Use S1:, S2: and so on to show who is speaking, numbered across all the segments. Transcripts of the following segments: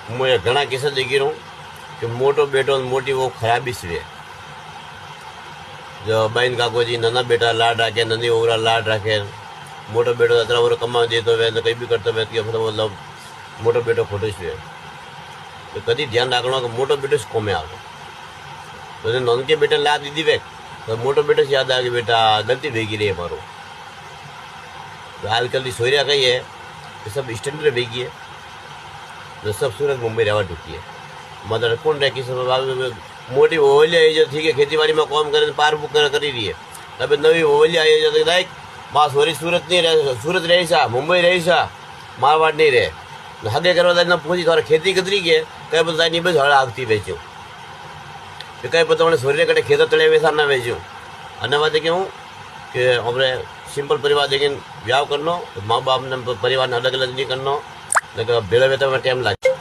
S1: હું એ ઘણા કિસ્સા દેખી રહું કે મોટો બેટો મોટી वो खराबी से जो बहन काकोजी नाना बेटा लाड राखे ननी ओवरा लाड राखे मोटो बेटो अतरा ओवर कमा देतो वे कई भी करतो वे कि मतलब मोटो बेटो खोटो छे तो कदी ध्यान राखनो कि मोटो बेटो ज कोमे आवे तो ननके बेटा ला दीदी वे तो मोटो बेटो याद आ गई बेटा गलती भेगी रही है मारो तो आजकल की सोरिया कही है कि सब स्टैंडर्ड भेगी है तो सब सूरत मुंबई रहवा ढुकी है मतलब कौन रहे कि सब मोटी ओवलिया आई जो ठीक है खेती बाड़ी में काम करे पार बुक करी रही है तब नवी ओवलिया आई जो लाइक माँ सोरी सूरत नहीं रहे सूरत रही सा मुंबई रही सा मारवाड़ नहीं रहे हगे करवा पूछी थोड़ा खेती कतरी के कई पता नहीं बस हड़ा आगती बेचूँ कई पता मैंने सोरी कटे खेत तले वैसा ना बेचूँ अन्य बात क्यों कि अपने सिंपल परिवार लेकिन ब्याह करनो माँ बाप ने परिवार ने अलग अलग नहीं करनो लेकिन भेड़ा भेता में टाइम लागे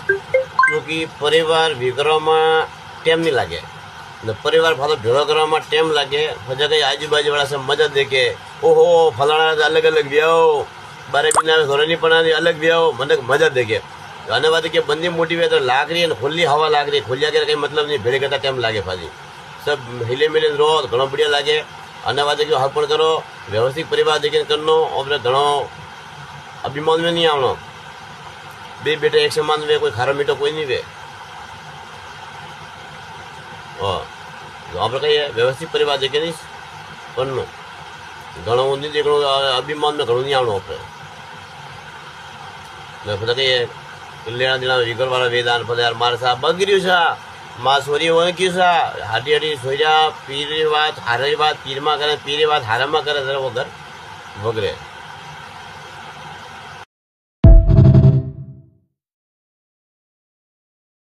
S1: क्योंकि परिवार भीकरवा में टाइम नहीं लागे परिवार फालो भेड़ो करवा टाइम लागे वजह कहीं आजूबाजू वाला सब मजा देखे ओहो फलाना अलग अलग ब्याहो 12 महीना घोड़ा पण अलग ब्याहो मन मजा देखे आने बात के बंदी मोटी वे तो लाग रही है खुली हवा लाग रही खुलिया के कहीं मतलब नहीं भेड़े करता टाइम लागे भाजी सब हिले मिले रो घणो बढ़िया लागे आने बात के हर करो व्यवस्थित परिवार देखिए करनो और घणो अभिमान में नहीं आवनो बे बेटे एक समान वे कोई खारो मीठो कोई नहीं वे आप कही व्यवस्थित परिवार देखे नहीं करनो घणो नहीं देखो अभिमान में घणो नहीं आवनो अपने पता कही लेना देना विगर वाला वेदान पता यार मारे साहब बगड़ू सा माँ सोरी वो क्यों सा हाटी हाटी सोजा पीरी बात हारी बात पीर में करे पीरी बात हारा में करे वो घर वगैरह